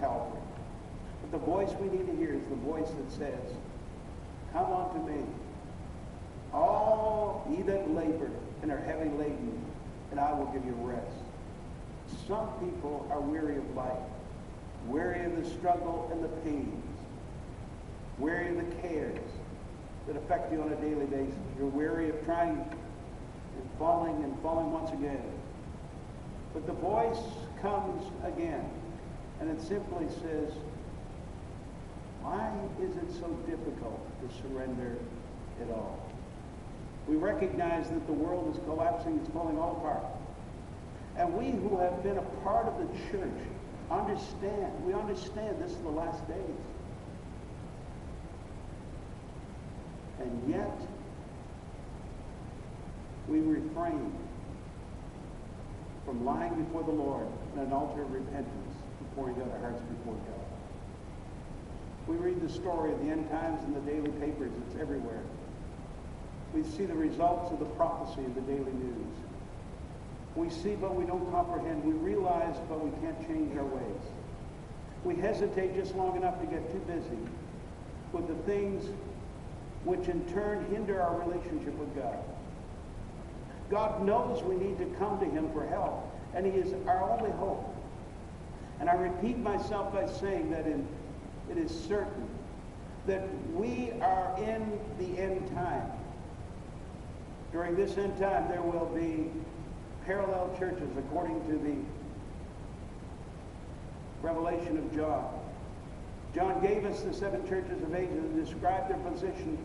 Calvary. But the voice we need to hear is the voice that says, "Come unto me, all ye that labor and are heavy laden, and I will give you rest." Some people are weary of life, weary of the struggle and the pains, weary of the cares that affect you on a daily basis. You're weary of trying and falling once again. But the voice comes again, and it simply says, why is it so difficult to surrender it all? We recognize that the world is collapsing, it's falling all apart. And we who have been a part of the church understand this is the last days. And yet, we refrain from lying before the Lord on an altar of repentance and pouring out our hearts before God. We read the story of the end times in the daily papers. It's everywhere. We see the results of the prophecy in the daily news. We see, but we don't comprehend. We realize, but we can't change our ways. We hesitate just long enough to get too busy with the things which in turn hinder our relationship with God. God knows we need to come to him for help, and he is our only hope. And I repeat myself by saying that it is certain that we are in the end time. During this end time, there will be parallel churches according to the revelation of John. John gave us the 7 churches of Asia and described their position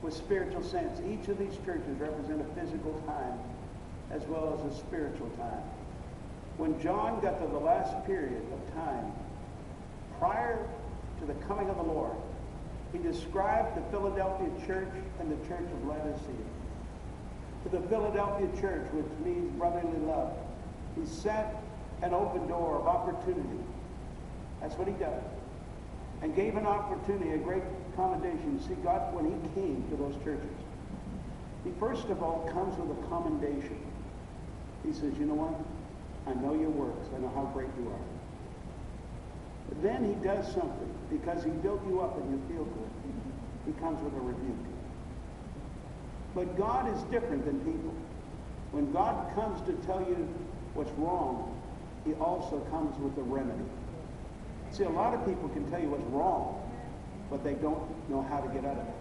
with spiritual sense. Each of these churches represent a physical time as well as a spiritual time. When John got to the last period of time, prior to the coming of the Lord, he described the Philadelphia church and the church of Laodicea. To the Philadelphia church, which means brotherly love, he set an open door of opportunity. That's what he does. And gave an opportunity, a great commendation. See, God, when he came to those churches, he first of all comes with a commendation. He says, you know what? I know your works. I know how great you are. But then he does something. Because he built you up and you feel good, he comes with a rebuke. But God is different than people. When God comes to tell you what's wrong, he also comes with a remedy. See, a lot of people can tell you what's wrong, but they don't know how to get out of it.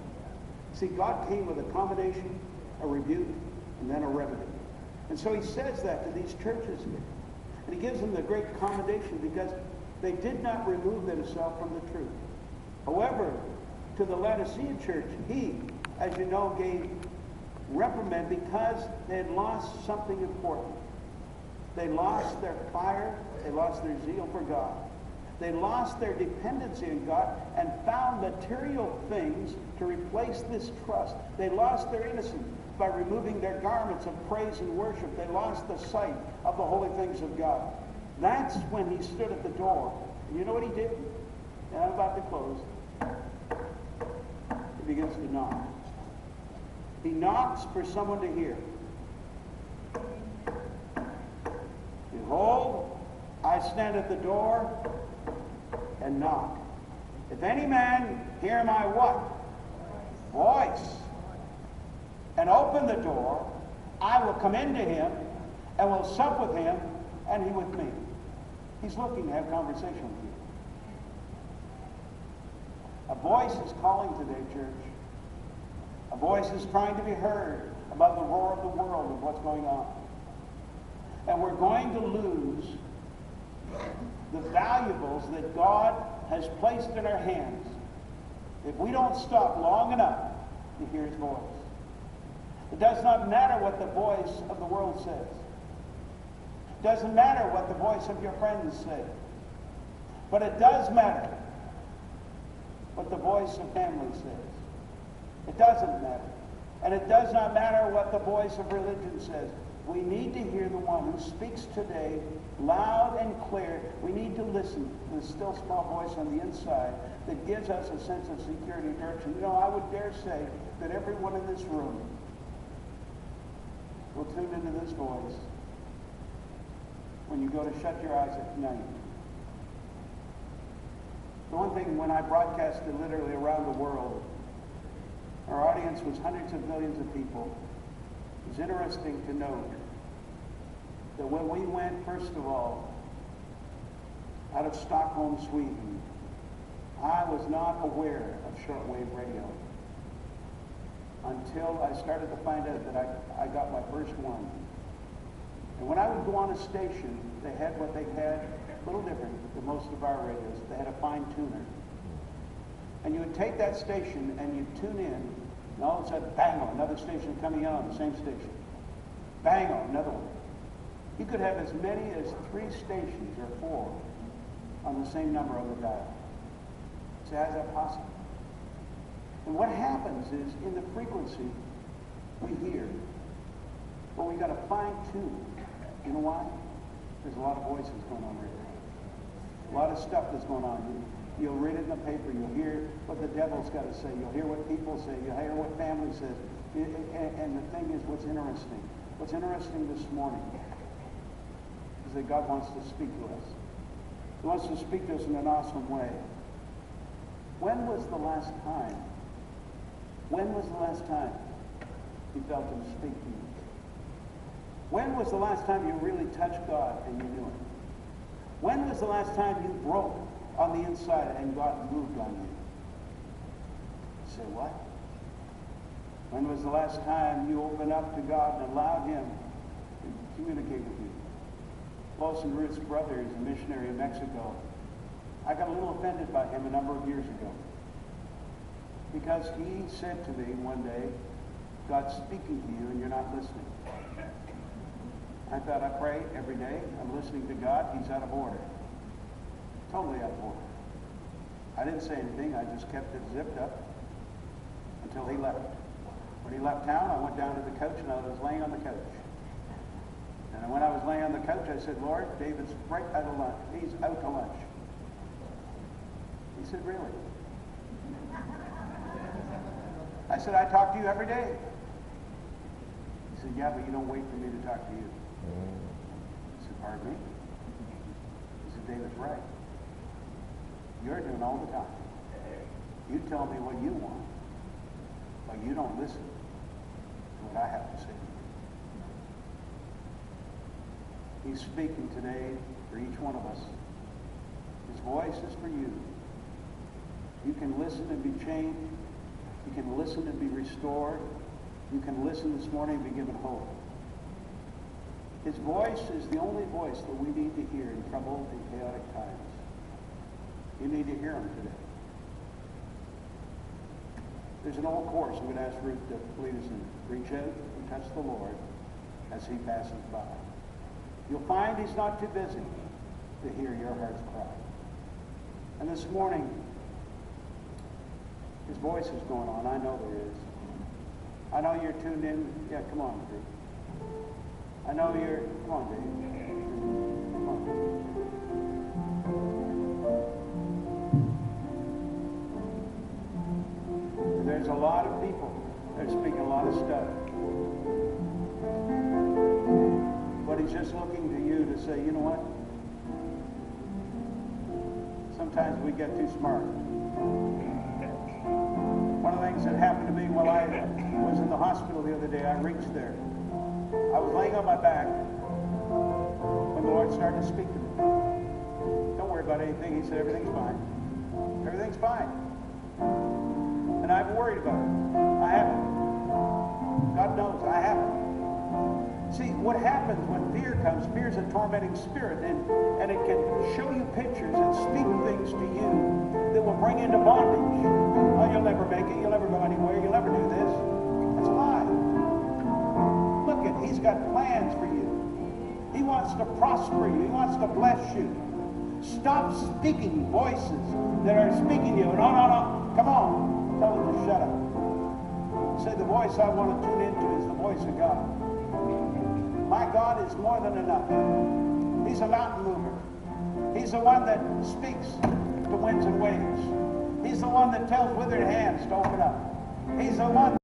See, God came with a commendation, a rebuke, and then a remedy. And so he says that to these churches here. And he gives them the great commendation because they did not remove themselves from the truth. However, to the Laodicea church, he, as you know, gave reprimand because they had lost something important. They lost their fire. They lost their zeal for God. They lost their dependency on God and found material things to replace this trust. They lost their innocence by removing their garments of praise and worship. They lost the sight of the holy things of God. That's when he stood at the door. And you know what he did? And I'm about to close. He begins to knock. He knocks for someone to hear. Behold, I stand at the door and knock. If any man hear my what? Voice. And open the door, I will come into him and will sup with him and he with me. He's looking to have conversation with you. A voice is calling today, church. A voice is trying to be heard about the roar of the world and what's going on. And we're going to lose the valuables that God has placed in our hands if we don't stop long enough to hear his voice. It does not matter what the voice of the world says. It doesn't matter what the voice of your friends say. But it does matter what the voice of family says. It doesn't matter. And it does not matter what the voice of religion says. We need to hear the one who speaks today loud and clear. We need to listen to the still small voice on the inside that gives us a sense of security and direction. You know, I would dare say that everyone in this room will tune into this voice when you go to shut your eyes at night. The one thing, when I broadcasted literally around the world, our audience was hundreds of millions of people. It was interesting to note that when we went, first of all, out of Stockholm, Sweden, I was not aware of shortwave radio until I started to find out that I got my first one. And when I would go on a station, they had what they had, a little different than most of our radios. They had a fine tuner. And you would take that station and you'd tune in, and all of a sudden, bang, another station coming in on the same station. Bang, another one. You could have as many as 3 stations or 4 on the same number on the dial. So how's that possible? And what happens is, in the frequency, we hear, but we got to fine tune. You know why? There's a lot of voices going on right now. A lot of stuff that's going on. You'll read it in the paper. You'll hear what the devil's got to say. You'll hear what people say. You'll hear what family says. And the thing is, what's interesting? What's interesting this morning is that God wants to speak to us. He wants to speak to us in an awesome way. When was the last time you felt him speak to you? When was the last time you really touched God and you knew him? When was the last time you broke on the inside and God moved on you? You say, what? When was the last time you opened up to God and allowed him to communicate with you? Lois and Ruth's brother is a missionary in Mexico. I got a little offended by him a number of years ago, because he said to me one day, God's speaking to you and you're not listening. I thought, I pray every day. I'm listening to God. He's out of order. Totally out of order. I didn't say anything. I just kept it zipped up until he left. When he left town, I went down to the couch and I was laying on the couch. And when I was laying on the couch, I said, Lord, David's right out of lunch. He's out to lunch. He said, really? I said, I talk to you every day. He said, yeah, but you don't wait for me to talk to you. I said, pardon me? He said, David's right. You're doing all the time. You tell me what you want, but you don't listen to what I have to say to you. He's speaking today for each one of us. His voice is for you. You can listen and be changed. You can listen and be restored. You can listen this morning and be given hope. His voice is the only voice that we need to hear in troubled and chaotic times. You need to hear him today. There's an old chorus I'm going to ask Ruth to lead us in. Reach out and touch the Lord as he passes by. You'll find he's not too busy to hear your heart's cry. And this morning, his voice is going on. I know there is. I know you're tuned in. Yeah, come on, Dave. I know you're... Come on, Dave. Come on. There's a lot of people that are speaking a lot of stuff. But he's just looking to you to say, you know what? Sometimes we get too smart. One of the things that happened to me while I was in the hospital the other day, I reached there. I was laying on my back when the Lord started to speak to me. Don't worry about anything. He said, everything's fine. Everything's fine. And I've worried about it. I haven't. God knows I haven't. See, what happens when fear comes, fear is a tormenting spirit, and it can show you pictures and speak things to you that will bring you into bondage. Oh, you'll never make it. You'll never go anywhere. You'll never do this. That's a lie. Look, he's got plans for you. He wants to prosper you. He wants to bless you. Stop speaking voices that are speaking to you. No, no, no. Come on. Tell them to shut up. Say, the voice I want to tune into is the voice of God. My God is more than enough. He's a mountain mover. He's the one that speaks to winds and waves. He's the one that tells withered hands to open up. He's the one